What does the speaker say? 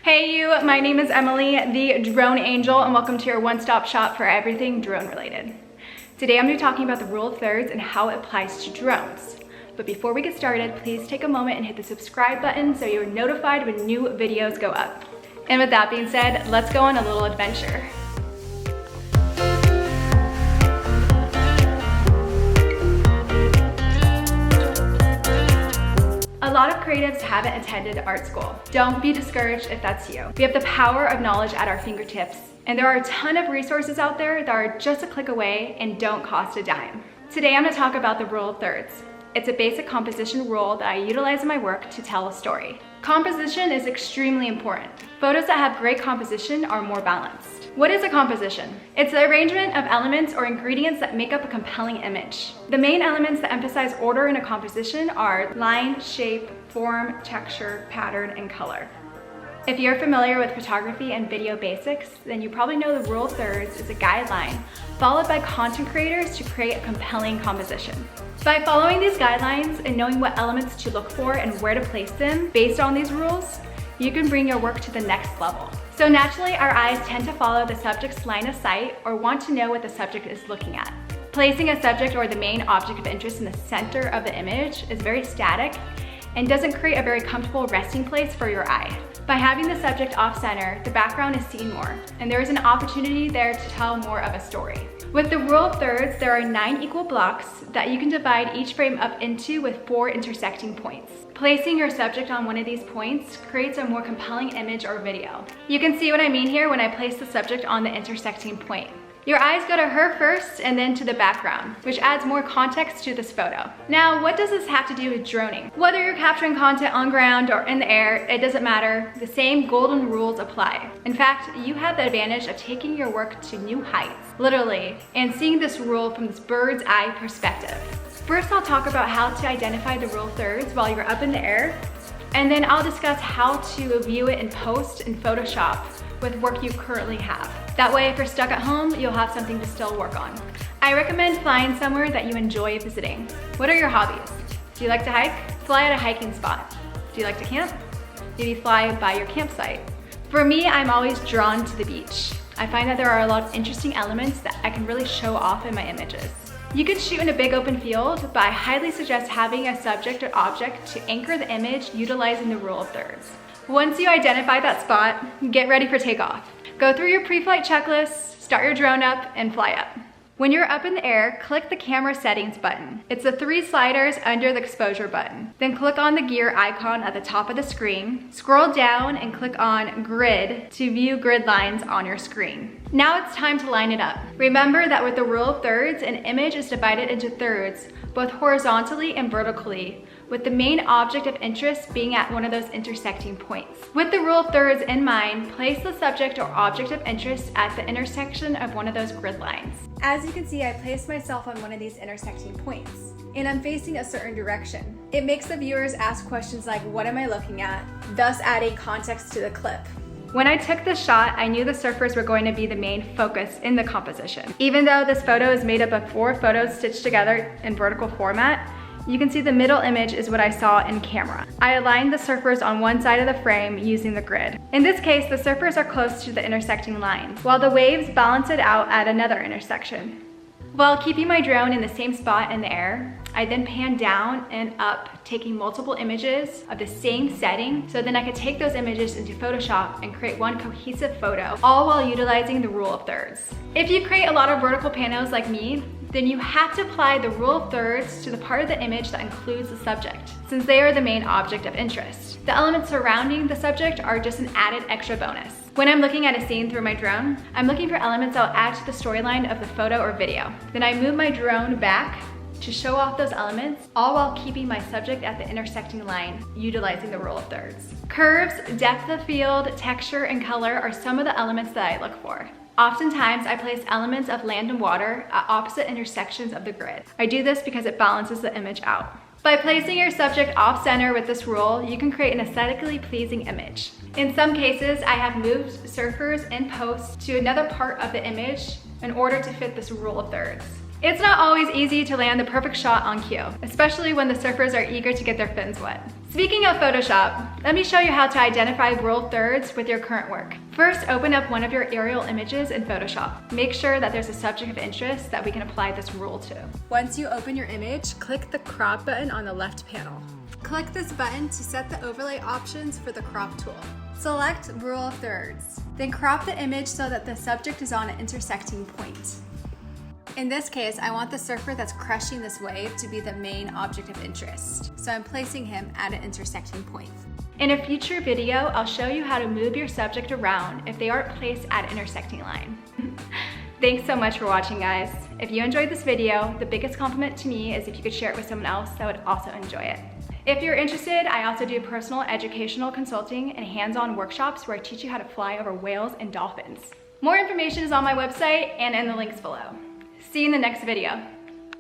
Hey you, my name is Emily, the drone angel, and welcome to your one-stop shop for everything drone related. Today I'm going to be talking about the rule of thirds and how it applies to drones. But before we get started, please take a moment and hit the subscribe button so you're notified when new videos go up. And with that being said, let's go on a little adventure. A lot of creatives haven't attended art school. Don't be discouraged if that's you. We have the power of knowledge at our fingertips, and there are a ton of resources out there that are just a click away and don't cost a dime. Today I'm going to talk about the rule of thirds. It's a basic composition rule that I utilize in my work to tell a story. Composition is extremely important. Photos that have great composition are more balanced. What is a composition? It's the arrangement of elements or ingredients that make up a compelling image. The main elements that emphasize order in a composition are line, shape, form, texture, pattern, and color. If you're familiar with photography and video basics, then you probably know the rule of thirds is a guideline followed by content creators to create a compelling composition. By following these guidelines and knowing what elements to look for and where to place them based on these rules, you can bring your work to the next level. So naturally, our eyes tend to follow the subject's line of sight or want to know what the subject is looking at. Placing a subject or the main object of interest in the center of the image is very static and doesn't create a very comfortable resting place for your eye. By having the subject off-center, the background is seen more, and there is an opportunity there to tell more of a story. With the rule of thirds, there are 9 equal blocks that you can divide each frame up into with 4 intersecting points. Placing your subject on one of these points creates a more compelling image or video. You can see what I mean here when I place the subject on the intersecting point. Your eyes go to her first and then to the background, which adds more context to this photo. Now, what does this have to do with droning? Whether you're capturing content on ground or in the air, it doesn't matter. The same golden rules apply. In fact, you have the advantage of taking your work to new heights, literally, and seeing this rule from this bird's eye perspective. First, I'll talk about how to identify the rule of thirds while you're up in the air, and then I'll discuss how to view it in post in Photoshop with work you currently have. That way, if you're stuck at home, you'll have something to still work on. I recommend flying somewhere that you enjoy visiting. What are your hobbies? Do you like to hike? Fly at a hiking spot. Do you like to camp? Maybe fly by your campsite. For me, I'm always drawn to the beach. I find that there are a lot of interesting elements that I can really show off in my images. You can shoot in a big open field, but I highly suggest having a subject or object to anchor the image utilizing the rule of thirds. Once you identify that spot, get ready for takeoff. Go through your pre-flight checklist, start your drone up, and fly up. When you're up in the air, click the camera settings button. It's the 3 sliders under the exposure button. Then click on the gear icon at the top of the screen. Scroll down and click on grid to view grid lines on your screen. Now it's time to line it up. Remember that with the rule of thirds, an image is divided into thirds, both horizontally and vertically, with the main object of interest being at one of those intersecting points. With the rule of thirds in mind, place the subject or object of interest at the intersection of one of those grid lines. As you can see, I placed myself on one of these intersecting points, and I'm facing a certain direction. It makes the viewers ask questions like, what am I looking at? Thus adding context to the clip. When I took this shot, I knew the surfers were going to be the main focus in the composition. Even though this photo is made up of 4 photos stitched together in vertical format, you can see the middle image is what I saw in camera. I aligned the surfers on one side of the frame using the grid. In this case, the surfers are close to the intersecting lines, while the waves balance it out at another intersection. While keeping my drone in the same spot in the air, I then pan down and up, taking multiple images of the same setting, so then I could take those images into Photoshop and create one cohesive photo, all while utilizing the rule of thirds. If you create a lot of vertical panels like me, then you have to apply the rule of thirds to the part of the image that includes the subject, since they are the main object of interest. The elements surrounding the subject are just an added extra bonus. When I'm looking at a scene through my drone, I'm looking for elements that will add to the storyline of the photo or video. Then I move my drone back to show off those elements, all while keeping my subject at the intersecting line, utilizing the rule of thirds. Curves, depth of field, texture, and color are some of the elements that I look for. Oftentimes, I place elements of land and water at opposite intersections of the grid. I do this because it balances the image out. By placing your subject off-center with this rule, you can create an aesthetically pleasing image. In some cases, I have moved surfers in post to another part of the image in order to fit this rule of thirds. It's not always easy to land the perfect shot on cue, especially when the surfers are eager to get their fins wet. Speaking of Photoshop, let me show you how to identify rule of thirds with your current work. First, open up one of your aerial images in Photoshop. Make sure that there's a subject of interest that we can apply this rule to. Once you open your image, click the crop button on the left panel. Click this button to set the overlay options for the crop tool. Select rule of thirds. Then crop the image so that the subject is on an intersecting point. In this case, I want the surfer that's crushing this wave to be the main object of interest. So I'm placing him at an intersecting point. In a future video, I'll show you how to move your subject around if they aren't placed at an intersecting line. Thanks so much for watching, guys. If you enjoyed this video, the biggest compliment to me is if you could share it with someone else that would also enjoy it. If you're interested, I also do personal educational consulting and hands-on workshops where I teach you how to fly over whales and dolphins. More information is on my website and in the links below. See you in the next video.